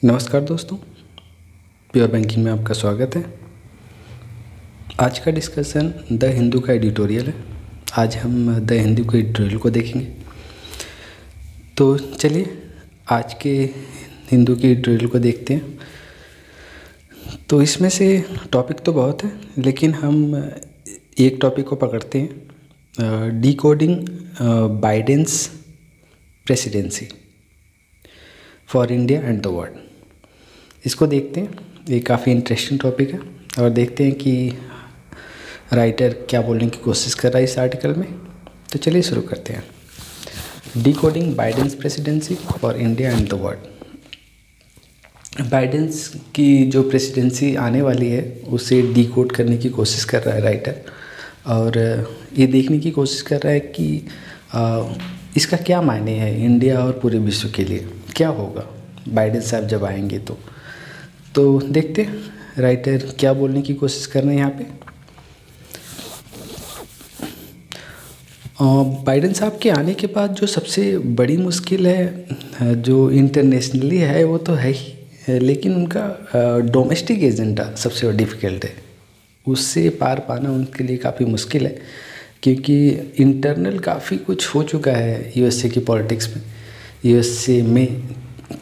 नमस्कार दोस्तों, pure banking में आपका स्वागत है। आज का डिस्कशन द हिंदू का एडिटोरियल है। आज हम द हिंदू के एडिटोरियल को देखेंगे। तो चलिए आज के हिंदू के एडिटोरियल को देखते हैं। तो इसमें से टॉपिक तो बहुत है, लेकिन हम एक टॉपिक को पकड़ते हैं, decoding Biden's presidency for India and the world. इसको देखते हैं। ये काफ़ी इंटरेस्टिंग टॉपिक है और देखते हैं कि राइटर क्या बोलने की कोशिश कर रहा है इस आर्टिकल में। तो चलिए शुरू करते हैं। Decoding Biden's presidency for India and the world. Biden's की जो प्रेसिडेंसी आने वाली है उसे डिकोड करने की कोशिश कर रहा है राइटर, और ये देखने की कोशिश कर रहा है कि इसका क्या मायने है इंडिया और पूरे विश्व के लिए, क्या होगा बाइडेन साहब जब आएंगे। तो देखते हैं राइटर क्या बोलने की कोशिश कर रहे हैं यहाँ पे। बाइडेन साहब के आने के बाद जो सबसे बड़ी मुश्किल है जो इंटरनेशनली है वो तो है ही, लेकिन उनका डोमेस्टिक एजेंडा सबसे डिफ़िकल्ट है। उससे पार पाना उनके लिए काफ़ी मुश्किल है, क्योंकि इंटरनल काफ़ी कुछ हो चुका है यूएसए की पॉलिटिक्स में, यूएसए में।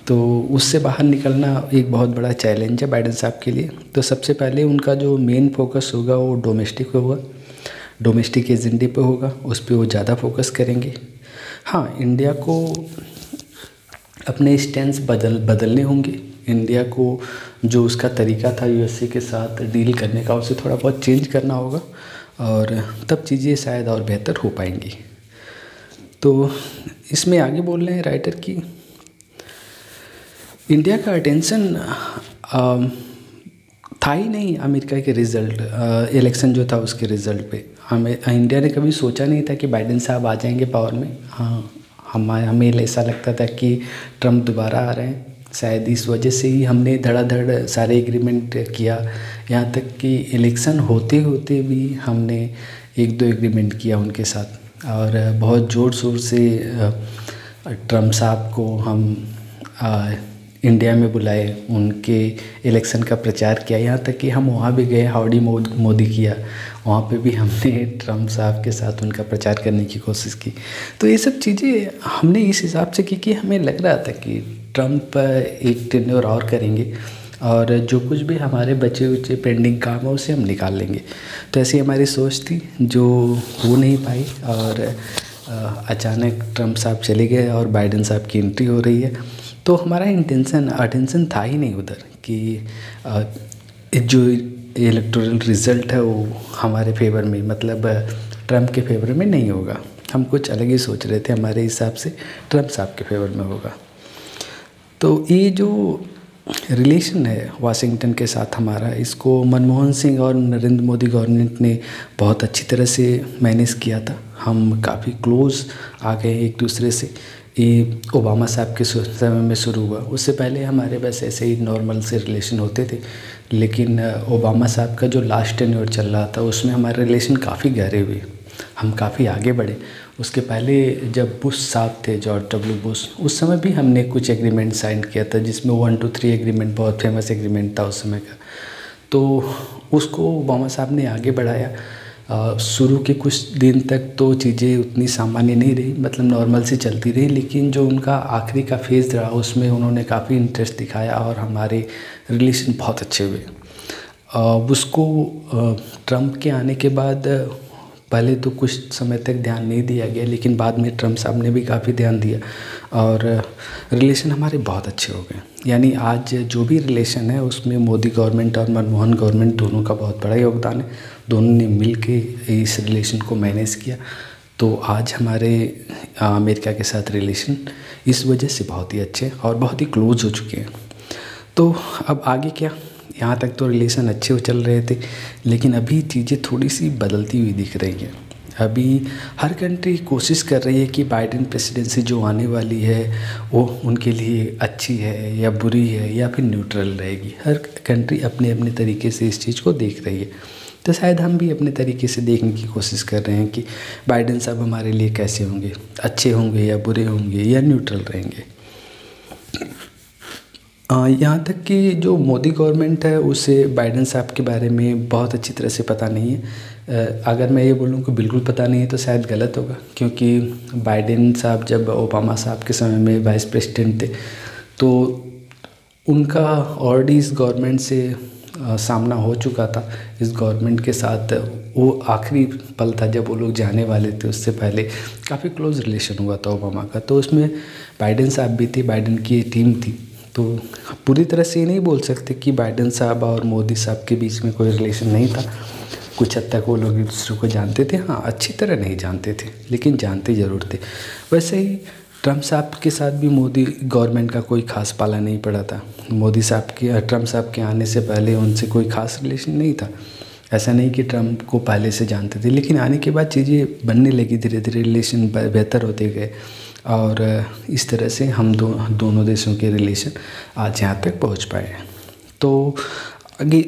तो उससे बाहर निकलना एक बहुत बड़ा चैलेंज है बाइडेन साहब के लिए। तो सबसे पहले उनका जो मेन फोकस होगा वो डोमेस्टिक होगा, डोमेस्टिक एजेंडे पे होगा, उस पर वो ज़्यादा फोकस करेंगे। हाँ, इंडिया को अपने स्टैंड्स बदलने होंगे। इंडिया को जो उसका तरीका था यूएसए के साथ डील करने का, उसे थोड़ा बहुत चेंज करना होगा, और तब चीज़ें शायद और बेहतर हो पाएंगी। तो इसमें आगे बोल रहे हैं राइटर की इंडिया का अटेंशन था ही नहीं अमेरिका के रिज़ल्ट, इलेक्शन जो था उसके रिज़ल्ट पे। इंडिया ने कभी सोचा नहीं था कि बाइडेन साहब आ जाएंगे पावर में। हाँ, हमें ऐसा लगता था कि ट्रम्प दोबारा आ रहे हैं, शायद इस वजह से ही हमने धड़ाधड़ सारे एग्रीमेंट किया। यहाँ तक कि इलेक्शन होते होते भी हमने एक दो एग्रीमेंट किया उनके साथ, और बहुत ज़ोर शोर से ट्रम्प साहब को हम इंडिया में बुलाए, उनके इलेक्शन का प्रचार किया। यहाँ तक कि हम वहाँ भी गए, हाउडी मोदी किया, वहाँ पे भी हमने ट्रम्प साहब के साथ उनका प्रचार करने की कोशिश की। तो ये सब चीज़ें हमने इस हिसाब से की कि हमें लग रहा था कि ट्रम्प एक टेन्योर और करेंगे, और जो कुछ भी हमारे बचे पेंडिंग काम है उसे हम निकाल लेंगे। तो ऐसी हमारी सोच थी जो हो नहीं पाई, और अचानक ट्रम्प साहब चले गए और बाइडेन साहब की एंट्री हो रही है। तो हमारा अटेंशन था ही नहीं उधर कि जो इलेक्टोरल रिज़ल्ट है वो हमारे फेवर में, मतलब ट्रम्प के फेवर में नहीं होगा। हम कुछ अलग ही सोच रहे थे, हमारे हिसाब से ट्रम्प साहब के फेवर में होगा। तो ये जो रिलेशन है वाशिंगटन के साथ हमारा, इसको मनमोहन सिंह और नरेंद्र मोदी गवर्नमेंट ने बहुत अच्छी तरह से मैनेज किया था। हम काफ़ी क्लोज आ गए एक दूसरे से। ये ओबामा साहब के समय में शुरू हुआ, उससे पहले हमारे बस ऐसे ही नॉर्मल से रिलेशन होते थे। लेकिन ओबामा साहब का जो लास्ट टेन्योर चल रहा था उसमें हमारे रिलेशन काफ़ी गहरे हुए, हम काफ़ी आगे बढ़े। उसके पहले जब बुश साहब थे, जॉर्ज डब्ल्यू बुश, उस समय भी हमने कुछ एग्रीमेंट साइन किया था, जिसमें 1, 2, 3 एग्रीमेंट बहुत फेमस एग्रीमेंट था उस समय का। तो उसको ओबामा साहब ने आगे बढ़ाया। शुरू के कुछ दिन तक तो चीज़ें उतनी सामान्य नहीं रही, मतलब नॉर्मल से चलती रही, लेकिन जो उनका आखिरी का फेज़ रहा उसमें उन्होंने काफ़ी इंटरेस्ट दिखाया और हमारे रिलेशन बहुत अच्छे हुए। उसको ट्रम्प के आने के बाद पहले तो कुछ समय तक ध्यान नहीं दिया गया, लेकिन बाद में ट्रम्प साहब ने भी काफ़ी ध्यान दिया और रिलेशन हमारे बहुत अच्छे हो गए। यानी आज जो भी रिलेशन है उसमें मोदी गवर्नमेंट और मनमोहन गवर्नमेंट दोनों का बहुत बड़ा योगदान है। दोनों ने मिल के इस रिलेशन को मैनेज किया। तो आज हमारे अमेरिका के साथ रिलेशन इस वजह से बहुत ही अच्छे और बहुत ही क्लोज हो चुके हैं। तो अब आगे क्या, यहाँ तक तो रिलेशन अच्छे चल रहे थे, लेकिन अभी चीज़ें थोड़ी सी बदलती हुई दिख रही हैं। अभी हर कंट्री कोशिश कर रही है कि बाइडेन प्रेसिडेंसी जो आने वाली है वो उनके लिए अच्छी है या बुरी है या फिर न्यूट्रल रहेगी। हर कंट्री अपने अपने तरीके से इस चीज़ को देख रही है। तो शायद हम भी अपने तरीके से देखने की कोशिश कर रहे हैं कि बाइडेन साहब हमारे लिए कैसे होंगे, अच्छे होंगे या बुरे होंगे या न्यूट्रल रहेंगे। यहाँ तक कि जो मोदी गवर्नमेंट है उसे बाइडेन साहब के बारे में बहुत अच्छी तरह से पता नहीं है। अगर मैं ये बोलूँ कि बिल्कुल पता नहीं है तो शायद गलत होगा, क्योंकि बाइडेन साहब जब ओबामा साहब के समय में वाइस प्रेसिडेंट थे तो उनका ऑलरेडी इस गवर्नमेंट से सामना हो चुका था। इस गवर्नमेंट के साथ वो आखिरी पल था जब वो लोग जाने वाले थे, उससे पहले काफ़ी क्लोज रिलेशन हुआ था ओबामा का। तो उसमें बाइडेन साहब भी थे, बाइडेन की टीम थी। तो पूरी तरह से ये नहीं बोल सकते कि बाइडेन साहब और मोदी साहब के बीच में कोई रिलेशन नहीं था। कुछ हद तक वो लोग एक दूसरे को जानते थे, हाँ अच्छी तरह नहीं जानते थे लेकिन जानते ज़रूर थे। वैसे ही ट्रम्प साहब के साथ भी मोदी गवर्नमेंट का कोई खास पाला नहीं पड़ा था। ट्रम्प साहब के आने से पहले उनसे कोई खास रिलेशन नहीं था। ऐसा नहीं कि ट्रम्प को पहले से जानते थे, लेकिन आने के बाद चीज़ें बनने लगी, धीरे धीरे रिलेशन बेहतर होते गए और इस तरह से हम दोनों देशों के रिलेशन आज यहाँ तक पहुँच पाए हैं। तो आगे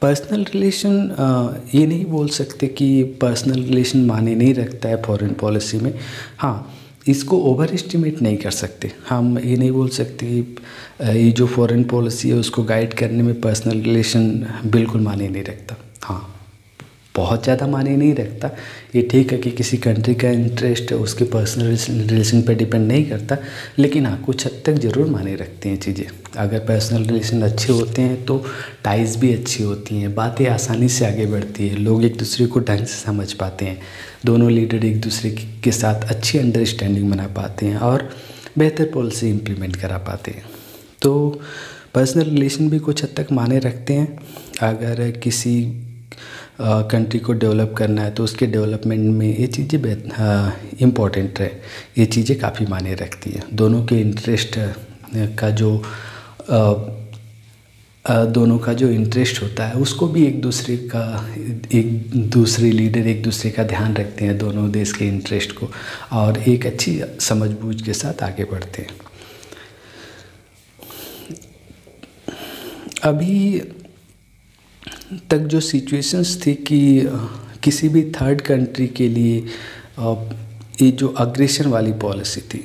पर्सनल रिलेशन ये नहीं बोल सकते कि पर्सनल रिलेशन माने नहीं रखता है फॉरेन पॉलिसी में। हाँ, इसको ओवर एस्टिमेट नहीं कर सकते। हम ये नहीं बोल सकते ये जो फॉरेन पॉलिसी है उसको गाइड करने में पर्सनल रिलेशन बिल्कुल माने नहीं रखता। हाँ, बहुत ज़्यादा माने नहीं रखता। ये ठीक है कि किसी कंट्री का इंटरेस्ट उसके पर्सनल रिलेशन पे डिपेंड नहीं करता, लेकिन हाँ कुछ हद तक ज़रूर माने रखते हैं चीज़ें। अगर पर्सनल रिलेशन अच्छे होते हैं तो टाइज भी अच्छी होती हैं, बातें आसानी से आगे बढ़ती है, लोग एक दूसरे को ढंग से समझ पाते हैं, दोनों लीडर एक दूसरे के साथ अच्छी अंडरस्टैंडिंग बना पाते हैं और बेहतर पॉलिसी इम्प्लीमेंट करा पाते हैं। तो पर्सनल रिलेशन भी कुछ हद तक माने रखते हैं। अगर किसी कंट्री को डेवलप करना है तो उसके डेवलपमेंट में ये चीज़ें इम्पॉर्टेंट है, ये चीज़ें काफ़ी मायने रखती हैं। दोनों के इंटरेस्ट का जो इंटरेस्ट होता है उसको भी एक दूसरे लीडर एक दूसरे का ध्यान रखते हैं, दोनों देश के इंटरेस्ट को, और एक अच्छी समझबूझ के साथ आगे बढ़ते हैं। अभी तक जो सिचुएशंस थी कि किसी भी थर्ड कंट्री के लिए ये जो अग्रेशन वाली पॉलिसी थी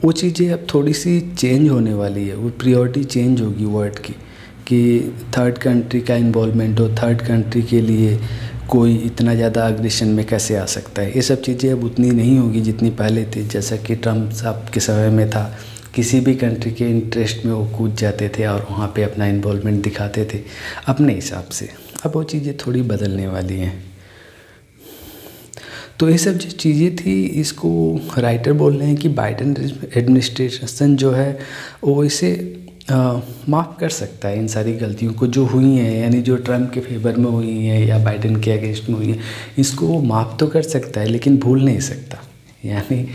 वो चीज़ें अब थोड़ी सी चेंज होने वाली है। वो प्रायोरिटी चेंज होगी वर्ड की कि थर्ड कंट्री का इन्वॉल्वमेंट हो, थर्ड कंट्री के लिए कोई इतना ज़्यादा अग्रेशन में कैसे आ सकता है। ये सब चीज़ें अब उतनी नहीं होगी जितनी पहले थी। जैसा कि ट्रम्प साहब के समय में था, किसी भी कंट्री के इंटरेस्ट में वो कूद जाते थे और वहाँ पे अपना इन्वॉल्वमेंट दिखाते थे अपने हिसाब से। अब वो चीज़ें थोड़ी बदलने वाली हैं। तो ये सब जो चीज़ें थी इसको राइटर बोल रहे हैं कि बाइडेन एडमिनिस्ट्रेशन जो है वो इसे माफ़ कर सकता है इन सारी गलतियों को जो हुई हैं, यानी जो ट्रम्प के फेवर में हुई हैं या बाइडेन के अगेंस्ट में हुई हैं, इसको वो माफ़ तो कर सकता है लेकिन भूल नहीं सकता। यानी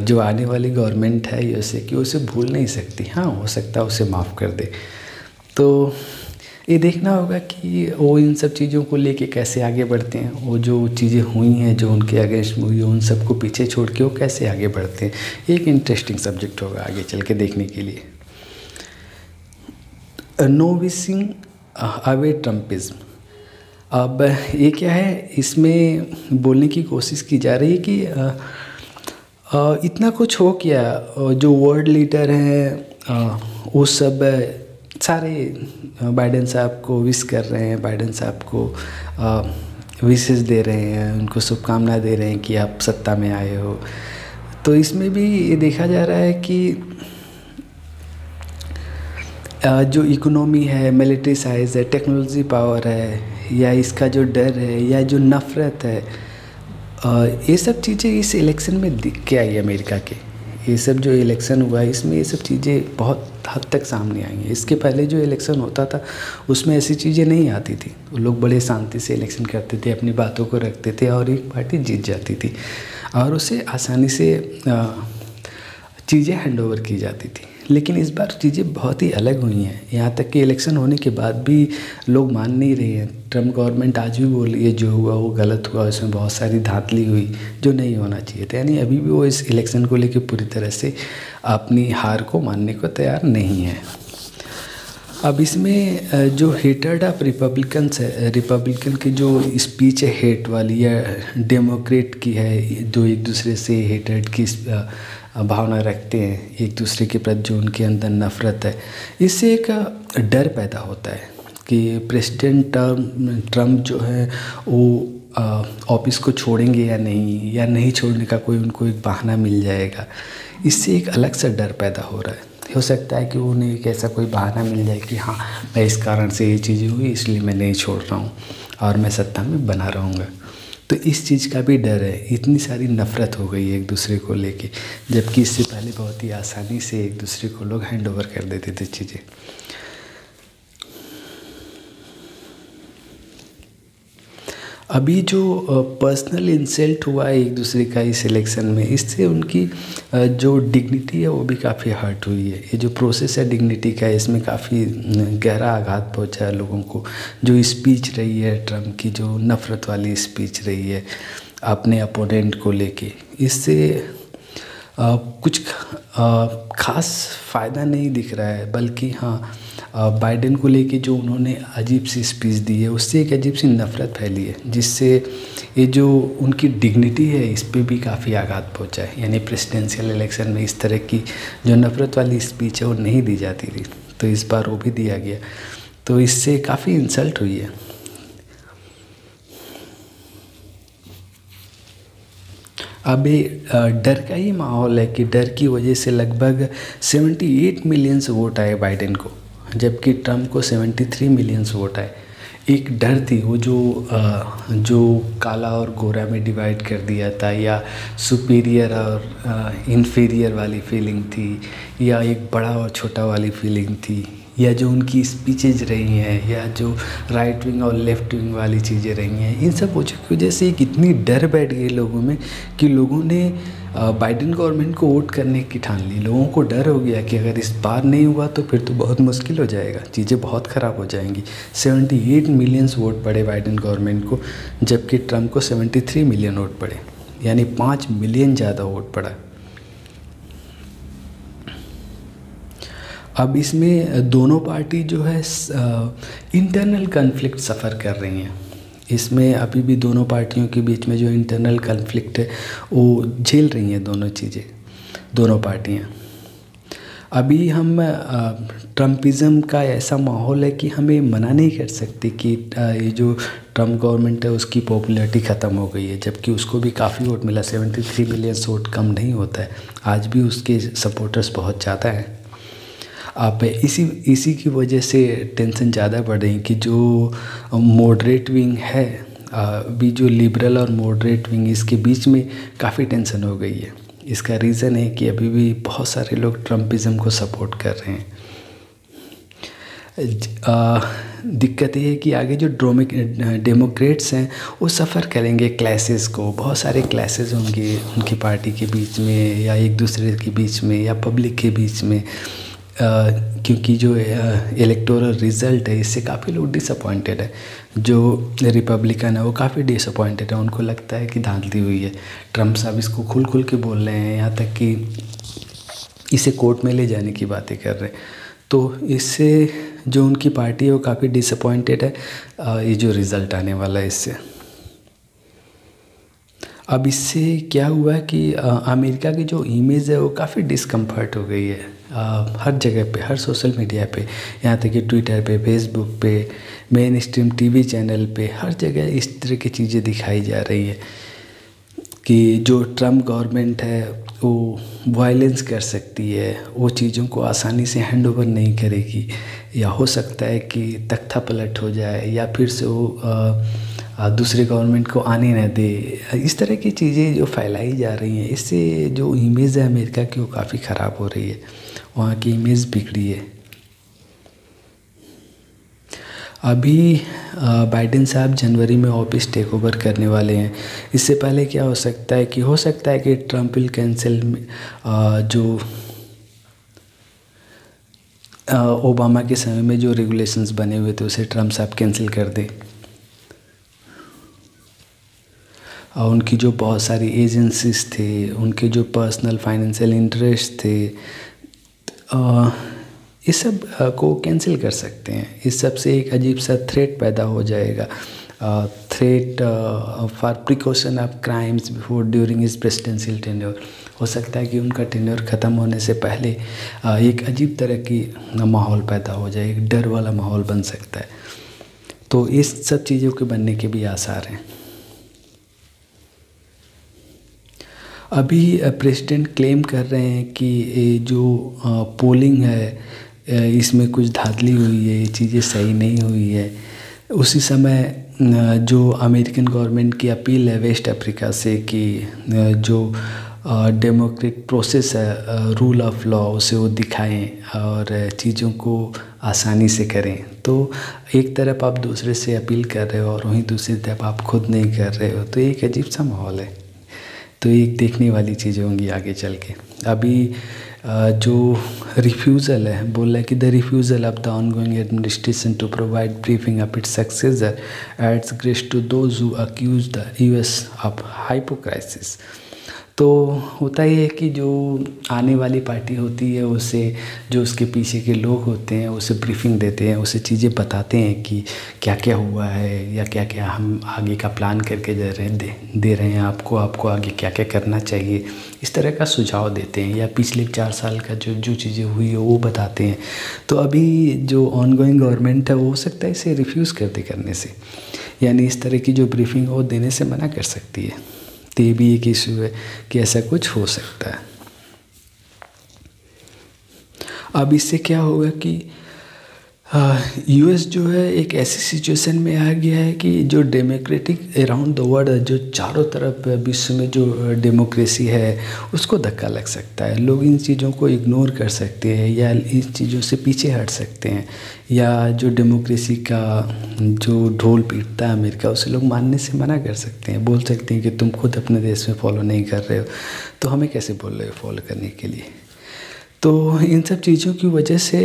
जो आने वाली गवर्नमेंट है जैसे कि उसे भूल नहीं सकती। हाँ, हो सकता है उसे माफ़ कर दे। तो ये देखना होगा कि वो इन सब चीज़ों को लेके कैसे आगे बढ़ते हैं। वो जो चीज़ें हुई हैं जो उनके अगेंस्ट में हुई है उन सबको पीछे छोड़ के वो कैसे आगे बढ़ते हैं। एक इंटरेस्टिंग सब्जेक्ट होगा आगे चल के देखने के लिए। No wishing away Trumpism. अब ये क्या है, इसमें बोलने की कोशिश की जा रही है कि इतना कुछ हो क्या, जो वर्ल्ड लीडर हैं वो सब सारे बाइडेन साहब को विश कर रहे हैं, बाइडेन साहब को विशेस दे रहे हैं, उनको शुभकामनाएं दे रहे हैं कि आप सत्ता में आए हो। तो इसमें भी ये देखा जा रहा है कि जो इकोनॉमी है, मिलिट्री साइज़ है, टेक्नोलॉजी पावर है, या इसका जो डर है या जो नफ़रत है, ये सब चीज़ें इस इलेक्शन में दिख के आई है अमेरिका के। ये सब जो इलेक्शन हुआ है इसमें ये सब चीज़ें बहुत हद तक सामने आई हैं। इसके पहले जो इलेक्शन होता था उसमें ऐसी चीज़ें नहीं आती थी। वो लोग बड़े शांति से इलेक्शन करते थे, अपनी बातों को रखते थे और एक पार्टी जीत जाती थी और उसे आसानी से चीज़ें हैंडओवर की जाती थी। लेकिन इस बार चीज़ें बहुत ही अलग हुई हैं। यहाँ तक कि इलेक्शन होने के बाद भी लोग मान नहीं रहे हैं। ट्रम्प गवर्नमेंट आज भी बोल रही है जो हुआ वो गलत हुआ, उसमें बहुत सारी धांधली हुई जो नहीं होना चाहिए था। यानी अभी भी वो इस इलेक्शन को लेकर पूरी तरह से अपनी हार को मानने को तैयार नहीं है। अब इसमें जो हेटेड ऑफ रिपब्लिकन्स है, रिपब्लिकन की जो स्पीच है हेट वाली या डेमोक्रेट की है, जो एक दूसरे से हेटेड की भावना रखते हैं, एक दूसरे के प्रति जो उनके अंदर नफ़रत है, इससे एक डर पैदा होता है कि प्रेसिडेंट ट्रम्प जो है वो ऑफिस को छोड़ेंगे या नहीं छोड़ने का कोई उनको एक बहाना मिल जाएगा। इससे एक अलग सा डर पैदा हो रहा है। हो सकता है कि उन्हें एक ऐसा कोई बहाना मिल जाए कि हाँ, मैं इस कारण से ये चीज़ें हुई इसलिए मैं नहीं छोड़ रहा हूँ और मैं सत्ता में बना रहूँगा। तो इस चीज़ का भी डर है। इतनी सारी नफ़रत हो गई है एक दूसरे को लेके, जबकि इससे पहले बहुत ही आसानी से एक दूसरे को लोग हैंड ओवर कर देते थे चीज़ें। अभी जो पर्सनल इंसल्ट हुआ है एक दूसरे का इस इलेक्शन में, इससे उनकी जो डिग्निटी है वो भी काफ़ी हर्ट हुई है। ये जो प्रोसेस है डिग्निटी का, इसमें काफ़ी गहरा आघात पहुंचा है लोगों को। जो स्पीच रही है ट्रम्प की, जो नफ़रत वाली स्पीच रही है अपने अपोनेंट को लेके, इससे कुछ ख़ास फ़ायदा नहीं दिख रहा है, बल्कि हाँ, बाइडेन को लेके जो उन्होंने अजीब सी स्पीच दी है उससे एक अजीब सी नफ़रत फैली है, जिससे ये जो उनकी डिग्निटी है इस पे भी काफ़ी आघात पहुंचा है। यानी प्रेसिडेंशियल इलेक्शन में इस तरह की जो नफ़रत वाली स्पीच है वो नहीं दी जाती थी, तो इस बार वो भी दिया गया, तो इससे काफ़ी इंसल्ट हुई है। अभी डर का ही माहौल है कि डर की वजह से लगभग 78 मिलियंस वोट आए बाइडेन को, जबकि ट्रम्प को 73 मिलियंस वोट आए। एक डर थी वो जो काला और गोरा में डिवाइड कर दिया था, या सुपीरियर और इन्फीरियर वाली फीलिंग थी, या एक बड़ा और छोटा वाली फीलिंग थी, या जो उनकी स्पीचेज रही हैं, या जो राइट विंग और लेफ़्ट विंग वाली चीज़ें रही हैं, इन सब वजह की वजह से एक इतनी डर बैठ गई लोगों में कि लोगों ने बाइडेन गवर्नमेंट को वोट करने की ठान ली। लोगों को डर हो गया कि अगर इस बार नहीं हुआ तो फिर तो बहुत मुश्किल हो जाएगा, चीज़ें बहुत ख़राब हो जाएंगी। 78 मिलियंस वोट पड़े बाइडेन गवर्नमेंट को, जबकि ट्रम्प को 73 मिलियन वोट पड़े, यानी 5 मिलियन ज़्यादा वोट पड़ा। अब इसमें दोनों पार्टी जो है इंटरनल कन्फ्लिक्ट सफ़र कर रही हैं। इसमें अभी भी दोनों पार्टियों के बीच में जो इंटरनल कन्फ्लिक्ट है वो झेल रही हैं दोनों चीज़ें, दोनों पार्टियां। अभी हम ट्रम्पिज़म का ऐसा माहौल है कि हमें मना नहीं कर सकते कि ये जो ट्रम्प गवर्नमेंट है उसकी पॉपुलैरिटी ख़त्म हो गई है, जबकि उसको भी काफ़ी वोट मिला। 73 मिलियन वोट कम नहीं होता है, आज भी उसके सपोर्टर्स बहुत ज़्यादा हैं। आप इसी की वजह से टेंशन ज़्यादा बढ़ रही कि जो मॉडरेट विंग है, अभी जो लिबरल और मॉडरेट विंग, इसके बीच में काफ़ी टेंशन हो गई है। इसका रीज़न है कि अभी भी बहुत सारे लोग ट्रम्पिज़म को सपोर्ट कर रहे हैं। दिक्कत ये है कि आगे जो डेमोक्रेट्स हैं वो सफ़र करेंगे क्लैशेस को, बहुत सारे क्लैशेस होंगे उनकी पार्टी के बीच में, या एक दूसरे के बीच में, या पब्लिक के बीच में, क्योंकि जो इलेक्टोरल रिज़ल्ट है इससे काफ़ी लोग डिसअपॉइंटेड है। जो रिपब्लिकन है वो काफ़ी डिसअपॉइंटेड है, उनको लगता है कि धांधली हुई है। ट्रम्प साहब इसको खुल के बोल रहे हैं, यहाँ तक कि इसे कोर्ट में ले जाने की बातें कर रहे हैं। तो इससे जो उनकी पार्टी है वो काफ़ी डिसअपॉइंटेड है ये जो रिज़ल्ट आने वाला है इससे। अब इससे क्या हुआ है कि अमेरिका की जो इमेज है वो काफ़ी डिस्कम्फर्ट हो गई है। हर जगह पे, हर सोशल मीडिया पे, यहाँ तक कि ट्विटर पे, फेसबुक पे, मेन स्ट्रीम टीवी चैनल पे, हर जगह इस तरह की चीज़ें दिखाई जा रही है कि जो ट्रम्प गवर्नमेंट है वो वायलेंस कर सकती है, वो चीज़ों को आसानी से हैंड ओवर नहीं करेगी, या हो सकता है कि तख्ता पलट हो जाए, या फिर से वो दूसरे गवर्नमेंट को आने न दे। इस तरह की चीज़ें जो फैलाई जा रही हैं, इससे जो इमेज है अमेरिका की वो काफ़ी ख़राब हो रही है, वहाँ की इमेज बिगड़ी है। अभी बाइडेन साहब जनवरी में ऑफिस टेक ओवर करने वाले हैं। इससे पहले क्या हो सकता है कि ट्रम्प विल कैंसिल जो ओबामा के समय में जो रेगुलेशंस बने हुए थे उसे ट्रम्प साहब कैंसिल कर दे, और उनकी जो बहुत सारी एजेंसीज थे, उनके जो पर्सनल फाइनेंशियल इंटरेस्ट थे, ये सब को कैंसिल कर सकते हैं। इस सब से एक अजीब सा थ्रेट पैदा हो जाएगा, threat for precaution of crimes before during his presidential tenure. हो सकता है कि उनका टेन्योर ख़त्म होने से पहले एक अजीब तरह की माहौल पैदा हो जाए, एक डर वाला माहौल बन सकता है। तो इस सब चीज़ों के बनने के भी आसार हैं। अभी प्रेसिडेंट क्लेम कर रहे हैं कि ये जो पोलिंग है इसमें कुछ धांधली हुई है, ये चीज़ें सही नहीं हुई है। उसी समय जो अमेरिकन गवर्नमेंट की अपील है वेस्ट अफ्रीका से कि जो डेमोक्रेटिक प्रोसेस है, रूल ऑफ लॉ, उसे वो दिखाएं और चीज़ों को आसानी से करें। तो एक तरफ आप दूसरे से अपील कर रहे हो और वहीं दूसरी तरफ आप खुद नहीं कर रहे हो, तो एक अजीब सा माहौल है। तो एक देखने वाली चीज़ें होंगी आगे चल के। अभी जो रिफ्यूज़ल है, बोल रहा है कि the refusal of the ongoing administration to provide briefing of its successor adds grace to those who accuse the US of hypocrisies. तो होता ही है कि जो आने वाली पार्टी होती है उसे, जो उसके पीछे के लोग होते हैं उसे ब्रीफिंग देते हैं, उसे चीज़ें बताते हैं कि क्या क्या हुआ है या क्या क्या हम आगे का प्लान करके दे रहे हैं आपको आगे क्या क्या करना चाहिए, इस तरह का सुझाव देते हैं। या पिछले 4 साल का जो चीज़ें हुई है वो बताते हैं। तो अभी जो ऑनगोइंग गवर्नमेंट है वो हो सकता है इसे रिफ्यूज़ कर दे करने से, यानी इस तरह की जो ब्रीफिंग वो देने से मना कर सकती है। तो ये भी एक इशू है कि ऐसा कुछ हो सकता है। अब इससे क्या होगा कि यूएस जो है एक ऐसी सिचुएशन में आ गया है कि जो डेमोक्रेटिक अराउंड द वर्ल्ड, जो चारों तरफ विश्व में जो डेमोक्रेसी है उसको धक्का लग सकता है। लोग इन चीज़ों को इग्नोर कर सकते हैं या इन चीज़ों से पीछे हट सकते हैं, या जो डेमोक्रेसी का जो ढोल पीटता है अमेरिका, उसे लोग मानने से मना कर सकते हैं। बोल सकते हैं कि तुम खुद अपने देश में फॉलो नहीं कर रहे हो तो हमें कैसे बोल रहे हो फॉलो करने के लिए। तो इन सब चीज़ों की वजह से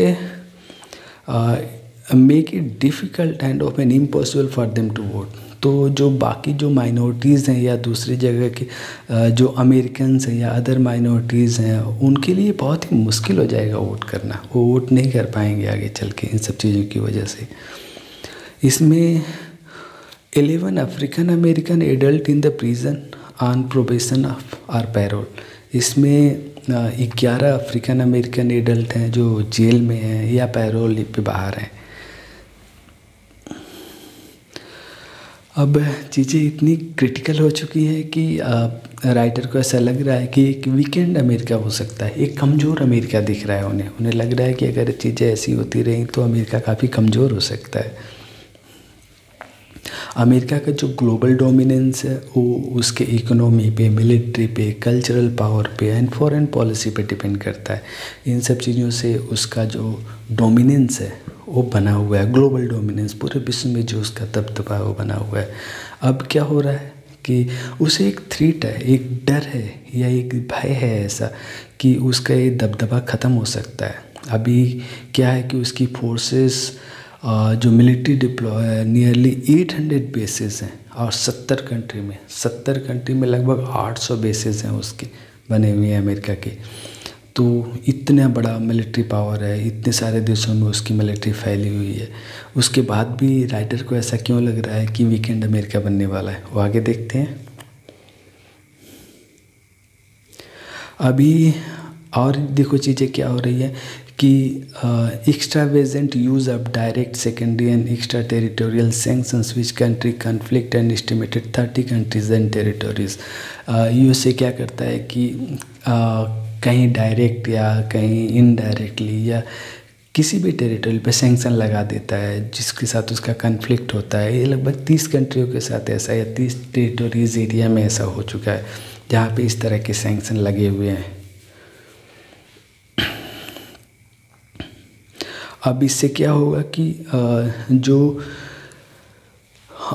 make it difficult and often impossible for them to vote. तो जो बाकी जो माइनॉरिटीज़ हैं या दूसरी जगह के जो अमेरिकन्स हैं या अदर माइनॉरिटीज़ हैं, उनके लिए बहुत ही मुश्किल हो जाएगा वोट करना। वो वोट नहीं कर पाएंगे आगे चल के इन सब चीज़ों की वजह से। इसमें 11 African American adult in the prison on probation of or parole. इसमें 11 अफ्रीकन अमेरिकन एडल्ट हैं जो जेल में हैं या पैरोल पे बाहर हैं। अब चीज़ें इतनी क्रिटिकल हो चुकी हैं कि राइटर को ऐसा लग रहा है कि एक वीकेंड अमेरिका हो सकता है, एक कमज़ोर अमेरिका दिख रहा है उन्हें लग रहा है कि अगर चीज़ें ऐसी होती रहीं तो अमेरिका काफ़ी कमज़ोर हो सकता है। अमेरिका का जो ग्लोबल डोमिनेंस है वो उसके इकोनॉमी पे, मिलिट्री पे, कल्चरल पावर पे एंड फॉरेन पॉलिसी पे डिपेंड करता है। इन सब चीज़ों से उसका जो डोमिनेंस है वो बना हुआ है, ग्लोबल डोमिनेंस, पूरे विश्व में जो उसका दबदबा है वो बना हुआ है। अब क्या हो रहा है कि उसे एक थ्रेट है, एक डर है या एक भय है ऐसा कि उसका ये दबदबा ख़त्म हो सकता है। अभी क्या है कि उसकी फोर्सेस जो मिलिट्री डिप्लॉय है, नियरली 800 बेसेस हैं और 70 कंट्री में लगभग 800 बेसेस हैं उसके बने हुए हैं अमेरिका के। तो इतना बड़ा मिलिट्री पावर है, इतने सारे देशों में उसकी मिलिट्री फैली हुई है। उसके बाद भी राइटर को ऐसा क्यों लग रहा है कि वीकेंड अमेरिका बनने वाला है, वो आगे देखते हैं। अभी और देखो चीज़ें क्या हो रही है कि extravagant use of direct, secondary and extra territorial sanctions which country conflict and estimated 30 countries and territories। USA क्या करता है कि कहीं डायरेक्ट या कहीं इनडायरेक्टली या किसी भी टेरिटरी पे सैंक्शन लगा देता है जिसके साथ उसका कन्फ्लिक्ट होता है। ये लगभग 30 कंट्रियों के साथ ऐसा या 30 टेरिटरीज एरिया में ऐसा हो चुका है जहाँ पे इस तरह के सैंक्शन लगे हुए हैं। अब इससे क्या होगा कि जो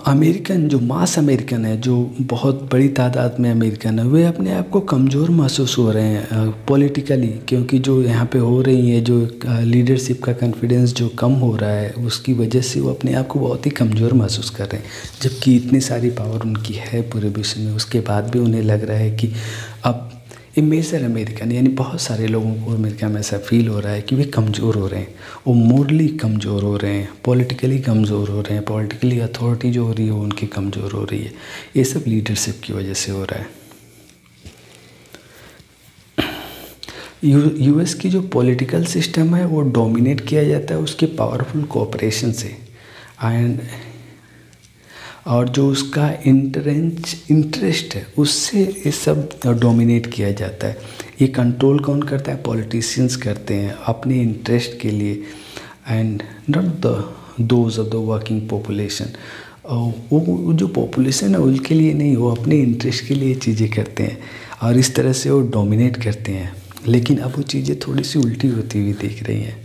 अमेरिकन, जो मास अमेरिकन है, जो बहुत बड़ी तादाद में अमेरिकन है, वे अपने आप को कमज़ोर महसूस हो रहे हैं पॉलिटिकली, क्योंकि जो यहाँ पे हो रही है जो लीडरशिप का कॉन्फिडेंस जो कम हो रहा है उसकी वजह से वो अपने आप को बहुत ही कमज़ोर महसूस कर रहे हैं। जबकि इतनी सारी पावर उनकी है पूरे विश्व में, उसके बाद भी उन्हें लग रहा है कि अब ए मेजर अमेरिकन यानी बहुत सारे लोगों को अमेरिका में ऐसा फील हो रहा है कि वे कमज़ोर हो रहे हैं, वो मोरली कमज़ोर हो रहे हैं, पॉलिटिकली कमज़ोर हो रहे हैं, पॉलिटिकली अथॉरिटी जो हो रही है वो उनकी कमज़ोर हो रही है। ये सब लीडरशिप की वजह से हो रहा है। यूएस की जो पॉलिटिकल सिस्टम है वो डोमिनेट किया जाता है उसके पावरफुल कोऑपरेशन से, एंड और जो उसका इंटरेस्ट है उससे ये सब डोमिनेट किया जाता है। ये कंट्रोल कौन करता है? पॉलिटिशियंस करते हैं अपने इंटरेस्ट के लिए, and not those of the working population. वो जो पॉपुलेशन है उनके लिए नहीं, वो अपने इंटरेस्ट के लिए चीज़ें करते हैं और इस तरह से वो डोमिनेट करते हैं। लेकिन अब वो चीज़ें थोड़ी सी उल्टी होती हुई दिख रही हैं।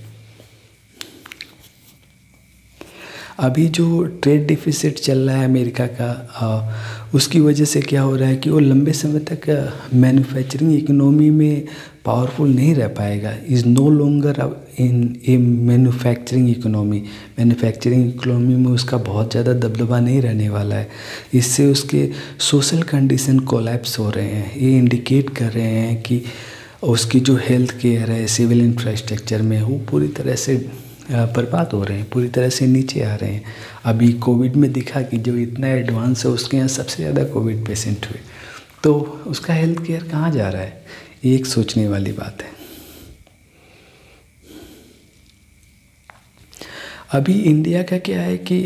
अभी जो ट्रेड डिफिसिट चल रहा है अमेरिका का, उसकी वजह से क्या हो रहा है कि वो लंबे समय तक मैन्युफैक्चरिंग इकोनॉमी में पावरफुल नहीं रह पाएगा। Is no longer in a manufacturing economy. Manufacturing economy में उसका बहुत ज़्यादा दबदबा नहीं रहने वाला है। इससे उसके सोशल कंडीशन कोलैप्स हो रहे हैं। ये इंडिकेट कर रहे हैं कि उसकी जो हेल्थ केयर है, सिविल इंफ्रास्ट्रक्चर में, वो पूरी तरह से बर्बाद हो रहे हैं, पूरी तरह से नीचे आ रहे हैं। अभी कोविड में दिखा कि जो इतना एडवांस है उसके यहाँ सबसे ज़्यादा कोविड पेशेंट हुए, तो उसका हेल्थ केयर कहाँ जा रहा है? ये एक सोचने वाली बात है। अभी इंडिया का क्या है कि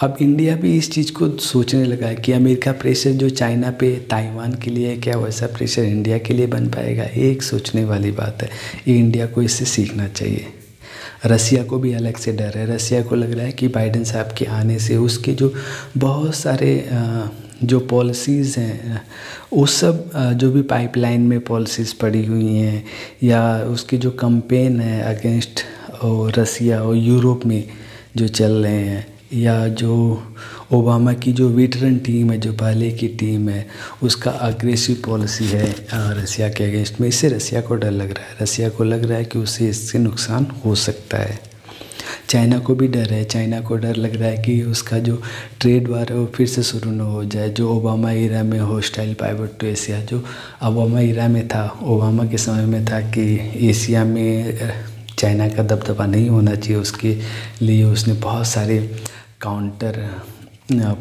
अब इंडिया भी इस चीज़ को सोचने लगा है कि अमेरिका प्रेशर जो चाइना पे, ताइवान के लिए क्या वैसा प्रेशर इंडिया के लिए बन पाएगा? ये एक सोचने वाली बात है। ये इंडिया को इससे सीखना चाहिए। रसिया को भी अलग से डर है। रसिया को लग रहा है कि बाइडेन साहब के आने से उसके जो बहुत सारे जो पॉलिसीज़ हैं, वो सब जो भी पाइपलाइन में पॉलिसीज़ पड़ी हुई हैं, या उसके जो कैंपेन है अगेंस्ट रसिया और यूरोप में जो चल रहे हैं, या जो ओबामा की जो वेटरन टीम है, जो पहले की टीम है, उसका अग्रेसिव पॉलिसी है रसिया के अगेंस्ट में, इससे रसिया को डर लग रहा है। रसिया को लग रहा है कि उससे इससे नुकसान हो सकता है। चाइना को भी डर है। चाइना को डर लग रहा है कि उसका जो ट्रेड वार है वो फिर से शुरू न हो जाए। जो ओबामा इरा में हॉस्टाइल पाइवट टू एशिया, जो ओबामा इरा में था, ओबामा के समय में था कि एशिया में चाइना का दबदबा नहीं होना चाहिए, उसके लिए उसने बहुत सारे काउंटर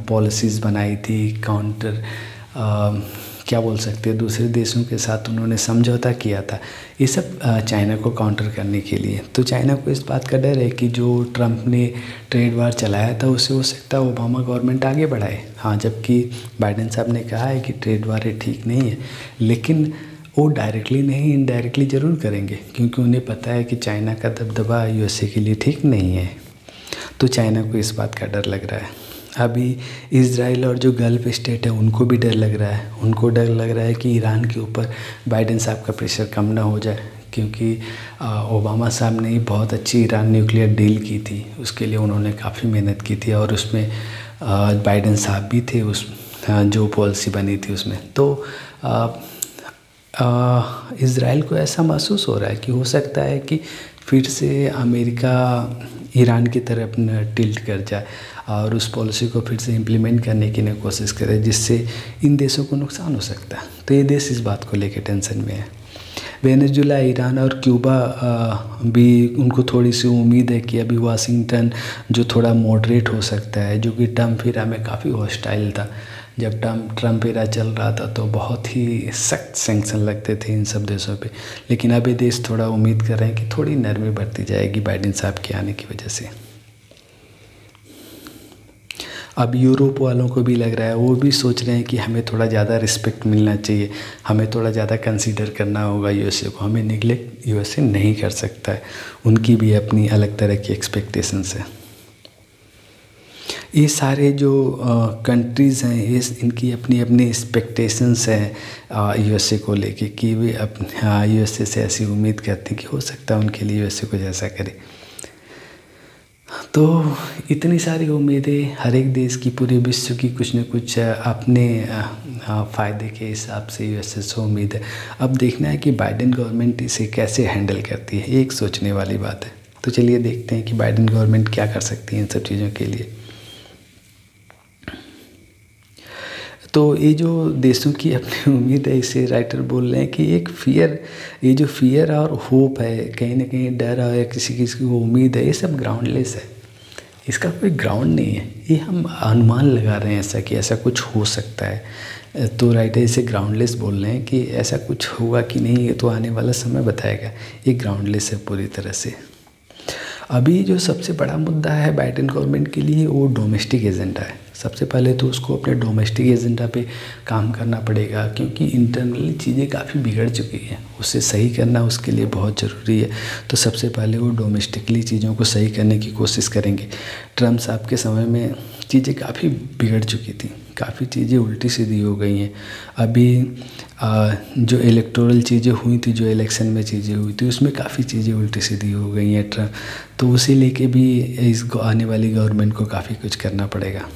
पॉलिसीज़ बनाई थी। काउंटर क्या बोल सकते हैं, दूसरे देशों के साथ उन्होंने समझौता किया था, ये सब चाइना को काउंटर करने के लिए। तो चाइना को इस बात का डर है कि जो ट्रम्प ने ट्रेड वार चलाया था उससे हो सकता है ओबामा गवर्नमेंट आगे बढ़ाए। हाँ, जबकि बाइडेन साहब ने कहा है कि ट्रेड वार ठीक नहीं है, लेकिन वो डायरेक्टली नहीं, इनडायरेक्टली ज़रूर करेंगे, क्योंकि उन्हें पता है कि चाइना का दबदबा यूएसए के लिए ठीक नहीं है। तो चाइना को इस बात का डर लग रहा है। अभी इजराइल और जो गल्फ स्टेट है उनको भी डर लग रहा है। उनको डर लग रहा है कि ईरान के ऊपर बाइडेन साहब का प्रेशर कम ना हो जाए, क्योंकि ओबामा साहब ने बहुत अच्छी ईरान न्यूक्लियर डील की थी, उसके लिए उन्होंने काफ़ी मेहनत की थी, और उसमें बाइडेन साहब भी थे, उस जो पॉलिसी बनी थी उसमें। तो इज़राइल को ऐसा महसूस हो रहा है कि हो सकता है कि फिर से अमेरिका ईरान की तरफ टिल्ट कर जाए और उस पॉलिसी को फिर से इम्प्लीमेंट करने की कोशिश करे, जिससे इन देशों को नुकसान हो सकता है। तो ये देश इस बात को लेकर टेंशन में है। वेनेजुला, ईरान और क्यूबा भी, उनको थोड़ी सी उम्मीद है कि अभी वाशिंगटन जो थोड़ा मॉडरेट हो सकता है, जो कि ट्रम्प एरा में काफ़ी हॉस्टाइल था। जब ट्रम्प एरा चल रहा था तो बहुत ही सख्त सैंक्शन लगते थे इन सब देशों पे, लेकिन अब ये देश थोड़ा उम्मीद कर रहे हैं कि थोड़ी नरमी बढ़ती जाएगी बाइडेन साहब के आने की वजह से। अब यूरोप वालों को भी लग रहा है, वो भी सोच रहे हैं कि हमें थोड़ा ज़्यादा रिस्पेक्ट मिलना चाहिए, हमें थोड़ा ज़्यादा कंसीडर करना होगा यूएसए को, हमें निगलेक्ट यूएसए नहीं कर सकता है। उनकी भी अपनी अलग तरह की एक्सपेक्टेशंस है। ये सारे जो कंट्रीज़ हैं, ये इनकी अपनी अपनी एक्सपेक्टेशंस हैं यूएसए को लेके, कि वे यूएसए से ऐसी उम्मीद करते हैं कि हो सकता है उनके लिए यूएसए कुछ ऐसा करे। तो इतनी सारी उम्मीदें हर एक देश की, पूरे विश्व की कुछ न कुछ अपने फ़ायदे के हिसाब से यूएसए से उम्मीद है। अब देखना है कि बाइडेन गवर्नमेंट इसे कैसे हैंडल करती है, ये एक सोचने वाली बात है। तो चलिए देखते हैं कि बाइडेन गवर्नमेंट क्या कर सकती है इन सब चीज़ों के लिए। तो ये जो देशों की अपनी उम्मीद है, इसे राइटर बोल रहे हैं कि एक फियर, ये जो फियर और होप है, कहीं ना कहीं डर है या किसी किसी को उम्मीद है, ये सब ग्राउंडलेस है। इसका कोई ग्राउंड नहीं है, ये हम अनुमान लगा रहे हैं ऐसा कि ऐसा कुछ हो सकता है। तो राइटर इसे ग्राउंडलेस बोल रहे हैं कि ऐसा कुछ होगा कि नहीं, ये तो आने वाला समय बताएगा। ये ग्राउंडलेस है पूरी तरह से। अभी जो सबसे बड़ा मुद्दा है बाइडेन गवर्नमेंट के लिए, वो डोमेस्टिक एजेंडा है। सबसे पहले तो उसको अपने डोमेस्टिक एजेंडा पे काम करना पड़ेगा, क्योंकि इंटरनली चीज़ें काफ़ी बिगड़ चुकी हैं, उसे सही करना उसके लिए बहुत ज़रूरी है। तो सबसे पहले वो डोमेस्टिकली चीज़ों को सही करने की कोशिश करेंगे। ट्रम्प साहब के समय में चीज़ें काफ़ी बिगड़ चुकी थी, काफ़ी चीज़ें उल्टी सीधी हो गई हैं। अभी जो इलेक्टोरल चीज़ें हुई थी, जो इलेक्शन में चीज़ें हुई थी, उसमें काफ़ी चीज़ें उल्टी सीधी हो गई हैं। तो उसी लेके भी इस आने वाली गवर्नमेंट को काफ़ी कुछ करना पड़ेगा।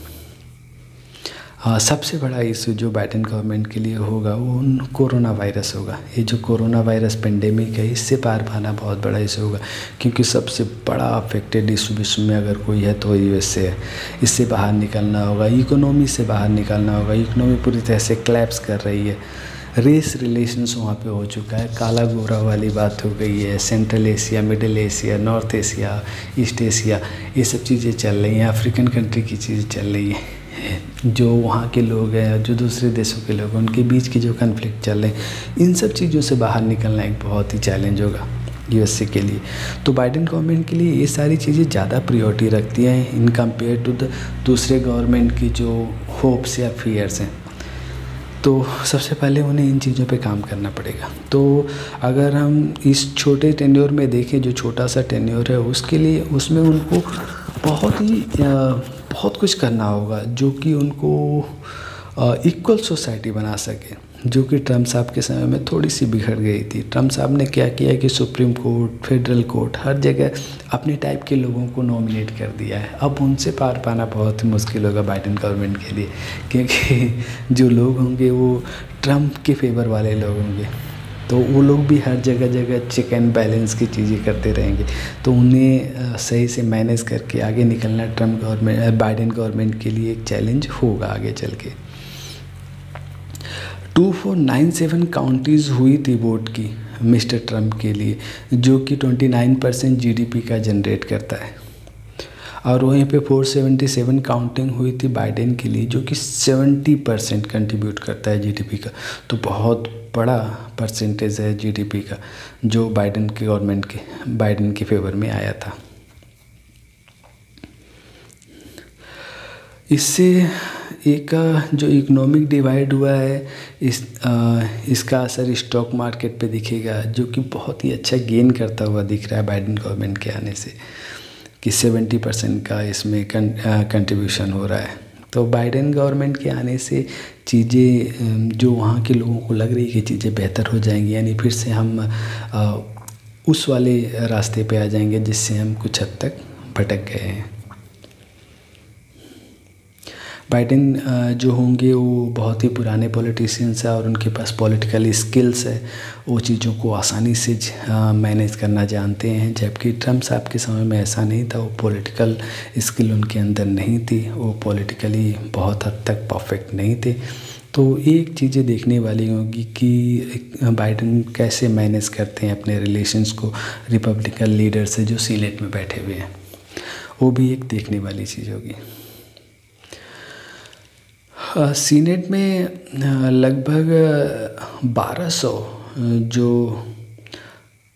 सबसे बड़ा इशू जो बाइडेन गवर्नमेंट के लिए होगा वो कोरोना वायरस होगा। ये जो कोरोना वायरस पेंडेमिक है, इससे पार पाना बहुत बड़ा इशू होगा, क्योंकि सबसे बड़ा अफेक्टेड इशू विश्व में अगर कोई है तो यूएसए है। इससे बाहर निकलना होगा, इकोनॉमी से बाहर निकलना होगा। इकोनॉमी पूरी तरह से क्लैप्स कर रही है। रेस रिलेशंस वहाँ पे हो चुका है, काला गोरा वाली बात हो गई है। Central Asia, middle Asia, north Asia, east Asia, ये सब चीज़ें चल रही हैं। अफ्रीकन कंट्री की चीज़ें चल रही हैं। जो वहाँ के लोग हैं, जो दूसरे देशों के लोग हैं, उनके बीच की जो कन्फ्लिक्ट चल रहे हैं, इन सब चीज़ों से बाहर निकलना एक बहुत ही चैलेंज होगा यूएसए के लिए। तो बाइडेन गवर्नमेंट के लिए ये सारी चीज़ें ज़्यादा प्रायोरिटी रखती हैं इन कंपेयर टू द दूसरे गवर्नमेंट की जो होप्स या फियर्स हैं। तो सबसे पहले उन्हें इन चीज़ों पे काम करना पड़ेगा। तो अगर हम इस छोटे टेन्योर में देखें, जो छोटा सा टेन्योर है, उसके लिए उसमें उनको बहुत कुछ करना होगा, जो कि उनको इक्वल सोसाइटी बना सके, जो कि ट्रम्प साहब के समय में थोड़ी सी बिगड़ गई थी। ट्रम्प साहब ने क्या किया कि सुप्रीम कोर्ट, फेडरल कोर्ट, हर जगह अपने टाइप के लोगों को नॉमिनेट कर दिया है। अब उनसे पार पाना बहुत ही मुश्किल होगा बाइडेन गवर्नमेंट के लिए, क्योंकि जो लोग होंगे वो ट्रम्प के फेवर वाले लोग होंगे। तो वो लोग भी हर जगह जगह चेक एंड बैलेंस की चीज़ें करते रहेंगे। तो उन्हें सही से मैनेज करके आगे निकलना बाइडेन गवर्नमेंट के लिए एक चैलेंज होगा आगे चल के। 2497 काउंटीज़ हुई थी वोट की मिस्टर ट्रम्प के लिए, जो कि 29% जीडीपी का जनरेट करता है। और वहीं पे 477 काउंटिंग हुई थी बाइडेन के लिए, जो कि 70% कंट्रीब्यूट करता है जीडीपी का। तो बहुत बड़ा परसेंटेज है जीडीपी का जो बाइडेन के फेवर में आया था। इससे एक जो इकोनॉमिक डिवाइड हुआ है, इसका असर स्टॉक मार्केट पे दिखेगा, जो कि बहुत ही अच्छा गेन करता हुआ दिख रहा है बाइडेन गवर्नमेंट के आने से, कि 70% का इसमें कंट्रीब्यूशन हो रहा है। तो बाइडेन गवर्नमेंट के आने से चीज़ें जो वहाँ के लोगों को लग रही है कि चीज़ें बेहतर हो जाएंगी, यानी फिर से हम उस वाले रास्ते पे आ जाएंगे जिससे हम कुछ हद तक भटक गए हैं। बाइडेन जो होंगे वो बहुत ही पुराने पॉलिटिशियंस हैं और उनके पास पॉलिटिकल स्किल्स है, वो चीज़ों को आसानी से मैनेज करना जानते हैं। जबकि ट्रम्प साहब के समय में ऐसा नहीं था, वो पॉलिटिकल स्किल उनके अंदर नहीं थी, वो पॉलिटिकली बहुत हद तक परफेक्ट नहीं थे। तो एक चीज़ें देखने वाली होगी कि बाइडेन कैसे मैनेज करते हैं अपने रिलेशंस को रिपब्लिकन लीडर से जो सीनेट में बैठे हुए हैं, वो भी एक देखने वाली चीज़ होगी। सीनेट में लगभग 1200 जो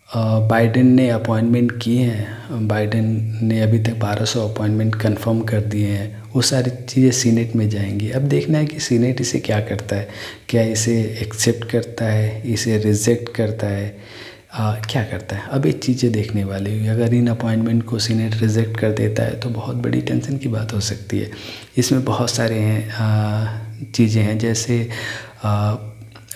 बाइडेन ने अपॉइंटमेंट किए हैं, बाइडेन ने अभी तक 1200 अपॉइंटमेंट कंफर्म कर दिए हैं, वो सारी चीज़ें सीनेट में जाएंगी। अब देखना है कि सीनेट इसे क्या करता है, क्या इसे एक्सेप्ट करता है, इसे रिजेक्ट करता है, क्या करता है। अब ये चीज़ें देखने वाली हुई। अगर इन अपॉइंटमेंट को सीनेट रिजेक्ट कर देता है तो बहुत बड़ी टेंशन की बात हो सकती है। इसमें बहुत सारे चीज़ें हैं, जैसे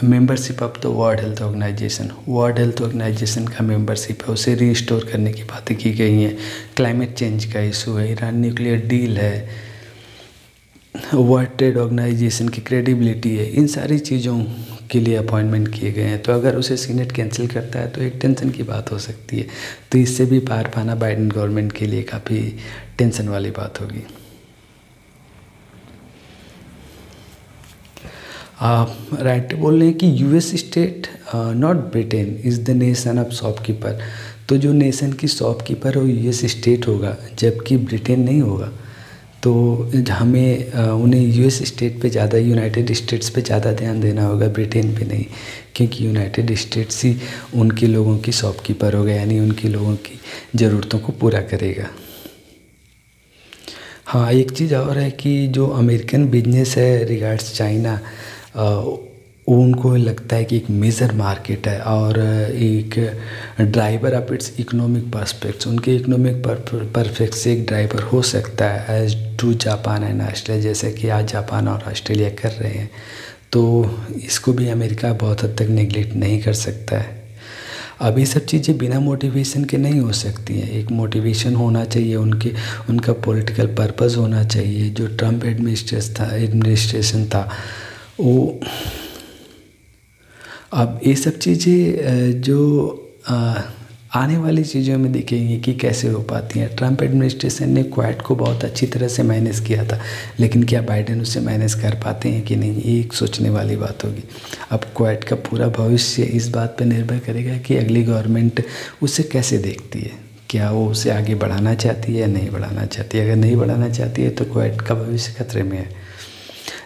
membership of the World Health Organization का मेंबरशिप है, उसे रीस्टोर करने की बातें की गई हैं। क्लाइमेट चेंज का इशू है, ईरान न्यूक्लियर डील है, वर्ल्ड ट्रेड ऑर्गेनाइजेशन की क्रेडिबिलिटी है, इन सारी चीज़ों के लिए अपॉइंटमेंट किए गए हैं। तो अगर उसे सीनेट कैंसिल करता है तो एक टेंशन की बात हो सकती है। तो इससे भी पार पाना बाइडेन गवर्नमेंट के लिए काफ़ी टेंशन वाली बात होगी। आप राइट बोल रहे हैं कि US state not Britain is the nation of shopkeeper. तो जो नेशन की शॉपकीपर वो यूएस स्टेट होगा, जबकि ब्रिटेन नहीं होगा। तो हमें उन्हें यूएस स्टेट पे ज़्यादा, यूनाइटेड स्टेट्स पे ज़्यादा ध्यान देना होगा, ब्रिटेन पे नहीं, क्योंकि यूनाइटेड स्टेट्स ही उनके लोगों की शॉपकीपर होगा, यानी उनके लोगों की ज़रूरतों को पूरा करेगा। हाँ, एक चीज़ और है कि जो अमेरिकन बिजनेस है रिगार्ड्स चाइना, वो उनको लगता है कि एक मेजर मार्केट है और एक driver of its economic perspectives, उनके इकोनॉमिक परफेक्ट से एक ड्राइवर हो सकता है as to Japan and Australia, जैसे कि आज जापान और ऑस्ट्रेलिया कर रहे हैं। तो इसको भी अमेरिका बहुत हद तक नेगलेक्ट नहीं कर सकता है। अब ये सब चीज़ें बिना मोटिवेशन के नहीं हो सकती हैं, एक मोटिवेशन होना चाहिए, उनका पॉलिटिकल पर्पस होना चाहिए। जो ट्रम्प एडमिनिस्ट्रेशन था वो, अब ये सब चीज़ें जो आने वाली चीज़ों में दिखेंगी कि कैसे हो पाती हैं। ट्रम्प एडमिनिस्ट्रेशन ने क्वाड को बहुत अच्छी तरह से मैनेज किया था, लेकिन क्या बाइडेन उसे मैनेज कर पाते हैं कि नहीं, ये एक सोचने वाली बात होगी। अब क्वाड का पूरा भविष्य इस बात पर निर्भर करेगा कि अगली गवर्नमेंट उसे कैसे देखती है, क्या वो उसे आगे बढ़ाना चाहती है या नहीं बढ़ाना चाहती है। अगर नहीं बढ़ाना चाहती है तो क्वाड का भविष्य खतरे में है।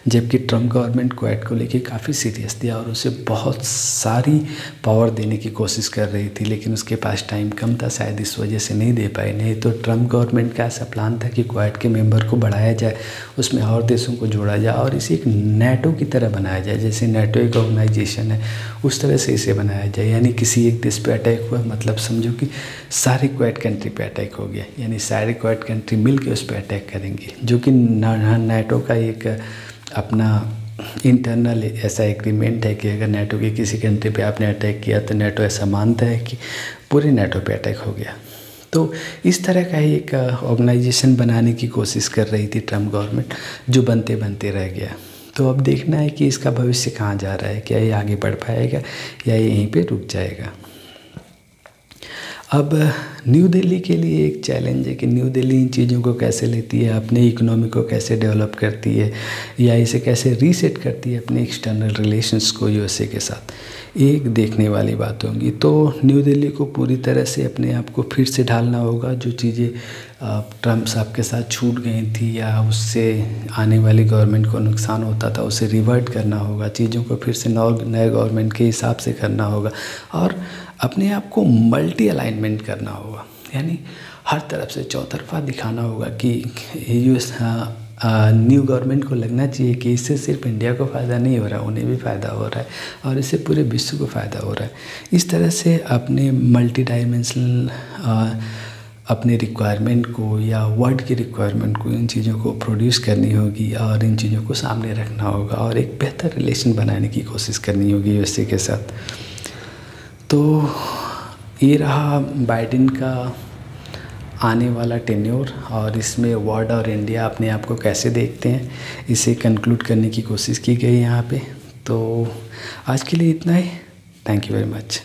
जबकि ट्रम्प गवर्नमेंट क्वाड को लेके काफ़ी सीरियस थी और उसे बहुत सारी पावर देने की कोशिश कर रही थी, लेकिन उसके पास टाइम कम था, शायद इस वजह से नहीं दे पाई। नहीं तो ट्रम्प गवर्नमेंट का ऐसा प्लान था कि क्वाड के मेंबर को बढ़ाया जाए, उसमें और देशों को जोड़ा जाए और इसे एक नेटो की तरह बनाया जाए। जैसे नेटो एक ऑर्गेनाइजेशन है, उस तरह से इसे बनाया जाए। यानी किसी एक देश पे अटैक हुआ, मतलब समझो कि सारी क्वाड कंट्री पे अटैक हो गया, यानी सारी क्वाड कंट्री मिल के उस पर अटैक करेंगे, जो कि नेटो का एक अपना इंटरनल ऐसा एग्रीमेंट है कि अगर नेटो की किसी कंट्री पे आपने अटैक किया तो नेटो ऐसा मानता है कि पूरे नेटो पे अटैक हो गया। तो इस तरह का ही एक ऑर्गेनाइजेशन बनाने की कोशिश कर रही थी ट्रम्प गवर्नमेंट, जो बनते बनते रह गया। तो अब देखना है कि इसका भविष्य कहाँ जा रहा है, क्या ये आगे बढ़ पाएगा या ये यहीं पे रुक जाएगा। अब न्यू दिल्ली के लिए एक चैलेंज है कि न्यू दिल्ली इन चीज़ों को कैसे लेती है, अपने इकोनॉमी को कैसे डेवलप करती है या इसे कैसे रीसेट करती है अपने एक्सटर्नल रिलेशंस को यूएसए के साथ, एक देखने वाली बात होगी। तो न्यू दिल्ली को पूरी तरह से अपने आप को फिर से ढालना होगा। जो चीज़ें ट्रम्प साहब के साथ छूट गई थी या उससे आने वाली गवर्नमेंट को नुकसान होता था, उसे रिवर्ट करना होगा, चीज़ों को फिर से नए गवर्नमेंट के हिसाब से करना होगा और अपने आप को मल्टी अलाइनमेंट करना होगा। यानी हर तरफ से चौतरफा दिखाना होगा कि यूएस न्यू गवर्नमेंट को लगना चाहिए कि इससे सिर्फ इंडिया को फ़ायदा नहीं हो रहा, उन्हें भी फ़ायदा हो रहा है और इससे पूरे विश्व को फ़ायदा हो रहा है। इस तरह से अपने मल्टी डायमेंशनल अपने रिक्वायरमेंट को या वर्ल्ड की रिक्वायरमेंट को, इन चीज़ों को प्रोड्यूस करनी होगी और इन चीज़ों को सामने रखना होगा और एक बेहतर रिलेशन बनाने की कोशिश करनी होगी यूएसए के साथ। तो ये रहा बाइडेन का आने वाला टेन्योर और इसमें वर्ल्ड और इंडिया अपने आप को कैसे देखते हैं, इसे कंक्लूड करने की कोशिश की गई यहाँ पे। तो आज के लिए इतना ही। Thank you very much.